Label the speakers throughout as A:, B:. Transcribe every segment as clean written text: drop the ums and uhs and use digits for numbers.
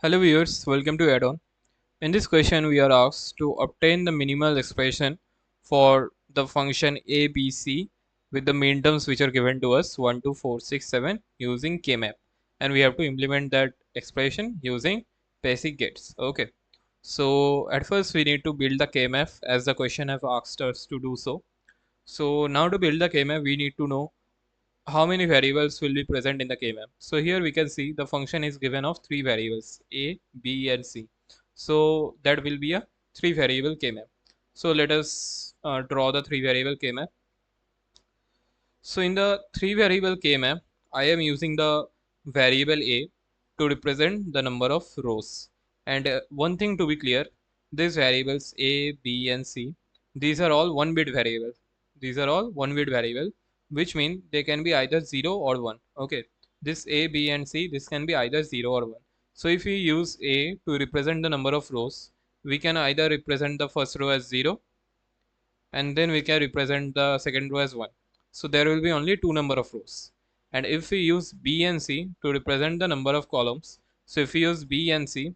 A: Hello viewers, welcome to add-on. In this question we are asked to obtain the minimal expression for the function ABC with the main terms which are given to us 1, 2, 4, 6, 7 using K-map, and we have to implement that expression using basic gates. Okay, so at first we need to build the K-map as the question have asked us to do so. So now to build the K-map we need to know how many variables will be present in the K-map. So here we can see the function is given of three variables A, B and C. So that will be a three variable K-map. So let us draw the three variable K-map. So in the three variable K-map, I am using the variable A to represent the number of rows. And one thing to be clear, these variables A, B and C, these are all one bit variable. These are all one bit variable, which mean they can be either 0 or 1. Okay, this A, B and C, this can be either 0 or 1. So if we use A to represent the number of rows, we can either represent the first row as 0 and then we can represent the second row as 1. So there will be only two number of rows. And if we use B and C to represent the number of columns, so if we use B and C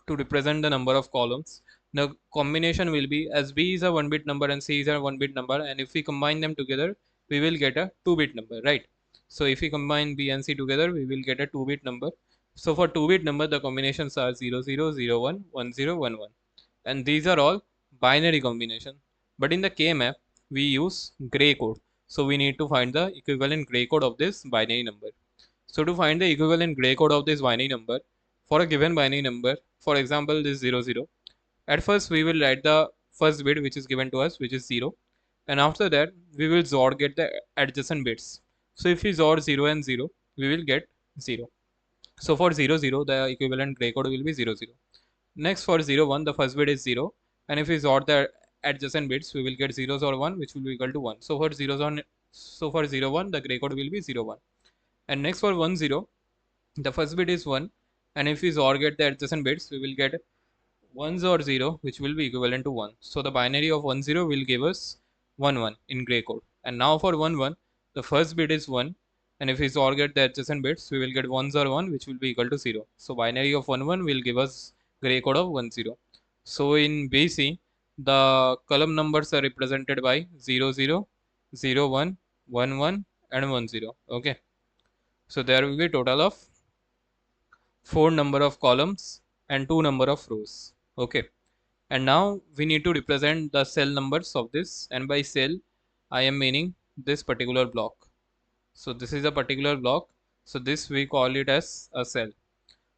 A: to represent the number of columns, the combination will be, as B is a 1 bit number and C is a 1 bit number, and if we combine them together we will get a 2-bit number, right? So if we combine B and C together we will get a 2-bit number. So for 2-bit number the combinations are 0 0 0 1 1 0 1 1, and these are all binary combination. But in the K map we use gray code, so we need to find the equivalent gray code of this binary number. So to find the equivalent gray code of this binary number for a given binary number, for example this 0 0, at first we will write the first bit which is given to us, which is 0, and after that we will XOR get the adjacent bits. So if we XOR 0 and 0 we will get 0. So for 0 0 the equivalent gray code will be 0 0. Next for 0 1 the first bit is 0, and if we sort the adjacent bits we will get 0s or 1 which will be equal to 1. So for 0 1, so for 0 1 the gray code will be 0 1. And next for 1 0 the first bit is 1, and if we XOR get the adjacent bits we will get 1s or 0 which will be equivalent to 1. So the binary of 1 0 will give us 1 1 in gray code. And now for 1 1 the first bit is 1, and if we XOR get the adjacent bits we will get 1s or 1 which will be equal to 0. So binary of 1 1 will give us gray code of 1 0. So in BC the column numbers are represented by 0 0 0 1 1 1 and 1 0. Okay, so there will be a total of 4 number of columns and 2 number of rows. Okay, and now we need to represent the cell numbers of this, and by cell I am meaning this particular block. So this is a particular block, so this we call it as a cell.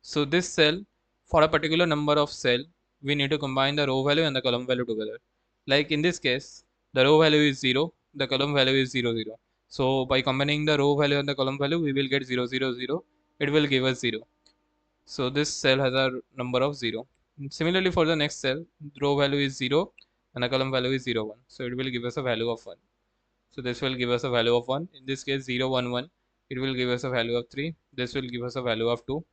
A: So this cell, for a particular number of cell we need to combine the row value and the column value together. Like in this case the row value is 0, the column value is 0 0. So by combining the row value and the column value we will get 0 0 0, it will give us 0. So this cell has a number of 0. Similarly for the next cell, row value is 0 and the column value is 0 1. So it will give us a value of 1. So this will give us a value of 1. In this case 0 1 1, it will give us a value of 3. This will give us a value of 2.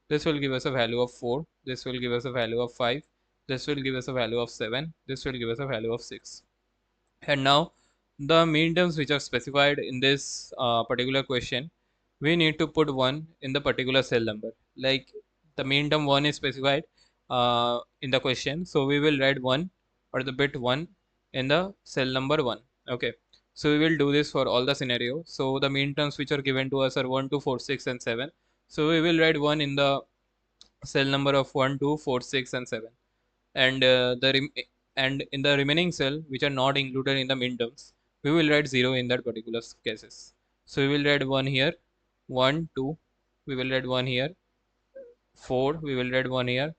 A: This will give us a value of 4. This will give us a value of 5. This will give us a value of 7. This will give us a value of 6. And now the mean terms which are specified in this particular question, we need to put 1 in the particular cell number. Like the mean term 1 is specified in the question, so we will write 1 or the bit 1 in the cell number 1. Okay, so we will do this for all the scenarios. So the mean terms which are given to us are 1 2 4 6 and 7. So we will write 1 in the cell number of 1 2 4 6 and 7, and and in the remaining cell which are not included in the min terms we will write 0 in that particular cases. So we will write 1 here, 1 2, we will write 1 here, 4 we will write 1 here,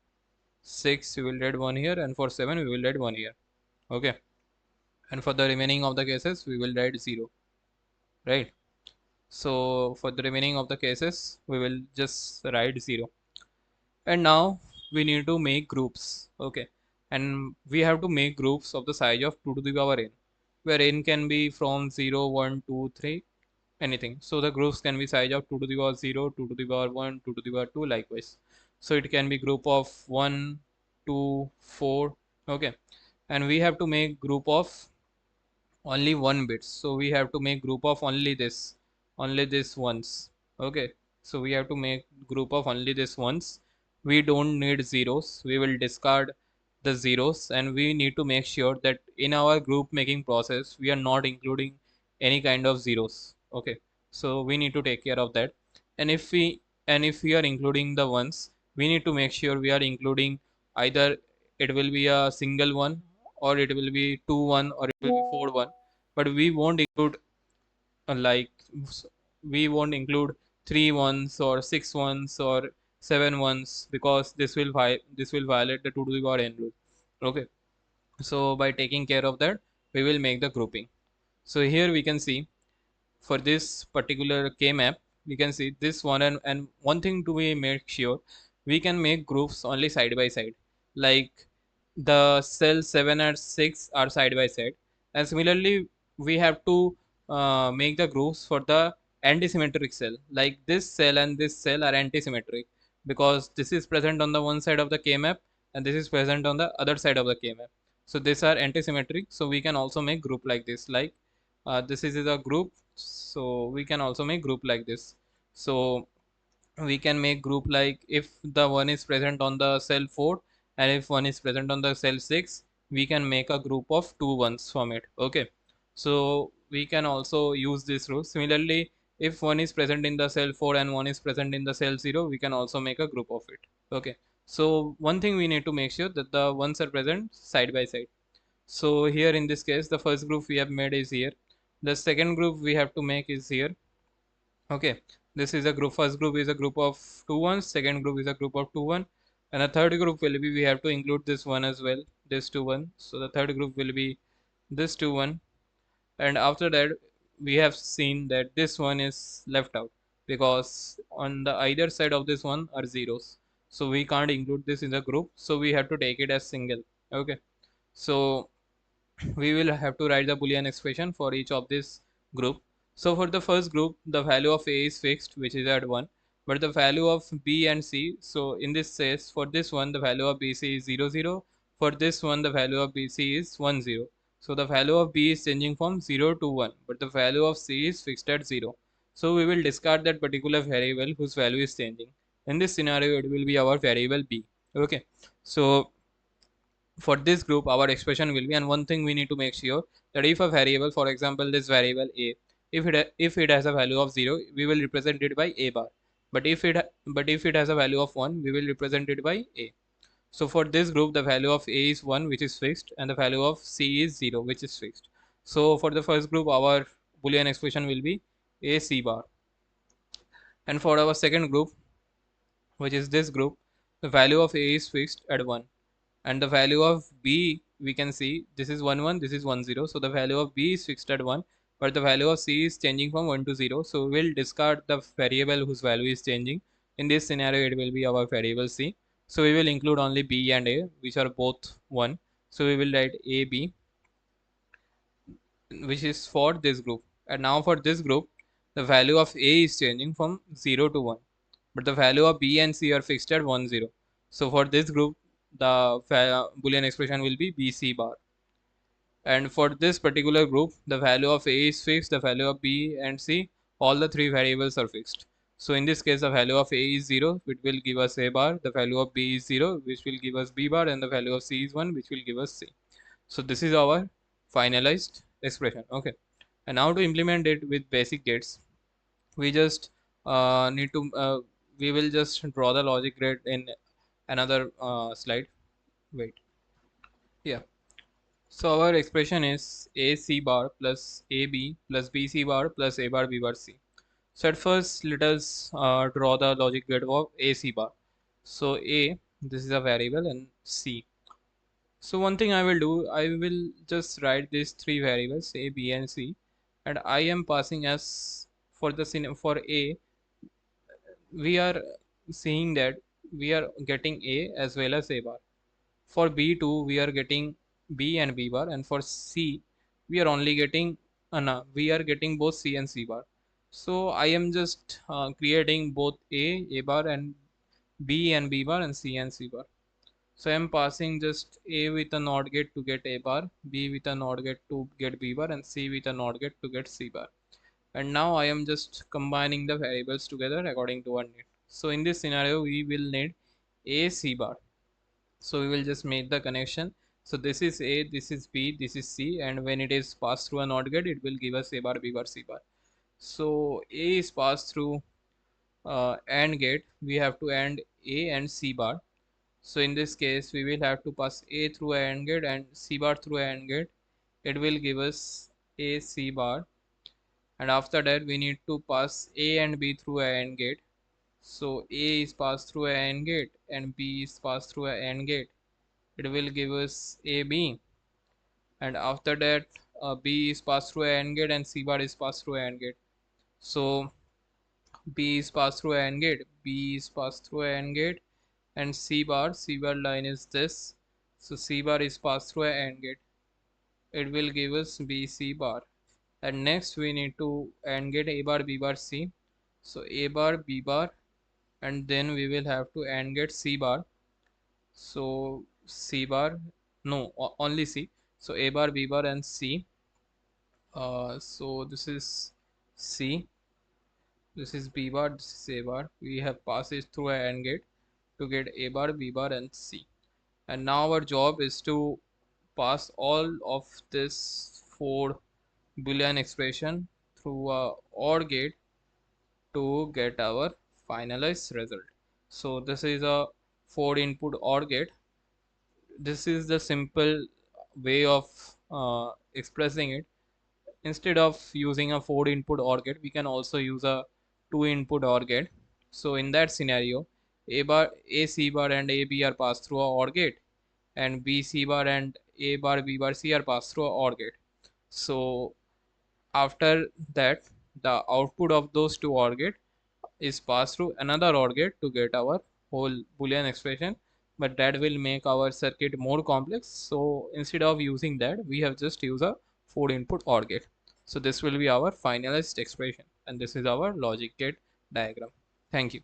A: 6 we will write 1 here, and for 7 we will write 1 here. Okay, and for the remaining of the cases we will write 0, right? So for the remaining of the cases we will just write 0. And now we need to make groups. Okay, and we have to make groups of the size of 2 to the power n, where n can be from 0 1 2 3 anything. So the groups can be size of 2 to the power 0, 2 to the power 1, 2 to the power 2 likewise. So it can be group of 1 2 4. Okay, and we have to make group of only 1 bits, so we have to make group of only this once. Okay, so we have to make group of only this once, we don't need zeros. We will discard the zeros, and we need to make sure that in our group making process we are not including any kind of zeros. Okay, so we need to take care of that. And if we are including the ones, we need to make sure we are including either it will be a single one, or it will be 2 1, or it will be 4 1. But we won't include like we won't include 3 1s or 6 1s or 7 1s, because this will violate the 2 to the power n rule. Okay, so by taking care of that, we will make the grouping. So here we can see, for this particular K map, we can see this one. And one thing to be make sure, we can make groups only side by side, like the cell 7 and 6 are side by side. And similarly, we have to make the groups for the antisymmetric cell, like this cell and this cell are antisymmetric, because this is present on the one side of the K map and this is present on the other side of the K map. So these are antisymmetric, so we can also make group like this, like this is a group, so we can also make group like this. So we can make group like, if the one is present on the cell 4 and if one is present on the cell 6, we can make a group of 2 1s from it. Okay, so we can also use this rule. Similarly, if one is present in the cell 4 and one is present in the cell 0, we can also make a group of it. Okay, so one thing we need to make sure that the ones are present side by side. So here in this case, the first group we have made is here, the second group we have to make is here. Okay, this is a group. First group is a group of 2 1s, second group is a group of 2 1, and a third group will be, we have to include this one as well, this 2 1. So the third group will be this 2 1. And after that, we have seen that this one is left out, because on the either side of this one are zeros, so we can't include this in the group, so we have to take it as single. Okay, so we will have to write the Boolean expression for each of this group. So for the first group, the value of A is fixed, which is at 1, but the value of B and C, so in this case, for this one, the value of BC is 0 0. For this one, the value of BC is 1 0. So the value of B is changing from 0 to 1, but the value of C is fixed at 0. So we will discard that particular variable whose value is changing. In this scenario, it will be our variable B. Okay, so for this group our expression will be, and one thing we need to make sure, that if a variable, for example this variable A, if it has a value of 0, we will represent it by A bar, but if it has a value of 1, we will represent it by A. So for this group, the value of A is 1, which is fixed, and the value of C is 0, which is fixed. So for the first group, our Boolean expression will be A C bar. And for our second group, which is this group, the value of A is fixed at 1, and the value of B, we can see this is 1 1, this is 1 0, so the value of B is fixed at 1, but the value of C is changing from 1 to 0, so we will discard the variable whose value is changing. In this scenario, it will be our variable C, so we will include only B and A, which are both 1. So we will write A B, which is for this group. And now for this group, the value of A is changing from 0 to 1, but the value of B and C are fixed at 1 0. So for this group, the Boolean expression will be BC bar. And for this particular group, the value of A is fixed, the value of B and C, all the three variables are fixed. So in this case, the value of A is 0, which will give us A bar, the value of B is 0, which will give us B bar, and the value of C is 1, which will give us C. So this is our finalized expression. Okay, and now to implement it with basic gates, we just need to we will just draw the logic gate in another slide. Wait, yeah. So our expression is AC bar plus AB plus BC bar plus A bar B bar C. So at first, let us draw the logic gate of AC bar. So A, this is a variable, and C. So one thing I will do, I will just write these three variables A, B, and C, and I am passing as, for the for A, we are seeing that we are getting A as well as A bar. For B2, we are getting B and B bar, and for C, we are only getting no, we are getting both C and C bar. So I am just creating both A bar, and B and B bar, and C and C bar. So I am passing just A with a NOT gate to get A bar, B with a NOT gate to get B bar, and C with a NOT gate to get C bar. And now I am just combining the variables together according to our need. So in this scenario, we will need A C bar. So we will just make the connection. So this is A, this is B, this is C, and when it is passed through a NOT gate, it will give us A bar, B bar, C bar. So A is passed through AND gate. We have to AND A and C bar. So in this case, we will have to pass A through a AND gate and C bar through a AND gate. It will give us A C bar, and after that we need to pass A and B through a AND gate. So A is passed through a AND gate and B is passed through a AND gate. It will give us AB, and after that B is passed through a AND gate and C bar is passed through a AND gate. So B is passed through a AND gate, B is passed through a AND gate, and C bar line is this. So C bar is passed through a AND gate. It will give us B C bar. And next we need to AND get A bar B bar C. So A bar B bar, and then we will have to AND get C bar. So C bar, no, only C. So A bar B bar and C. So this is C, this is B bar, this is A bar. We have passed it through a AND gate to get A bar B bar and C. And now our job is to pass all of this four Boolean expression through a OR gate to get our finalized result. So this is a 4 input OR gate. This is the simple way of expressing it. Instead of using a 4 input OR gate, we can also use a 2 input OR gate. So in that scenario, A bar, A C bar and A B are passed through a OR gate, and B C bar and A bar B bar C are passed through a OR gate. So after that, the output of those two OR gate is passed through another OR gate to get our whole Boolean expression, but that will make our circuit more complex. So instead of using that, we have just used a 4 input OR gate. So this will be our finalized expression, and this is our logic gate diagram. Thank you.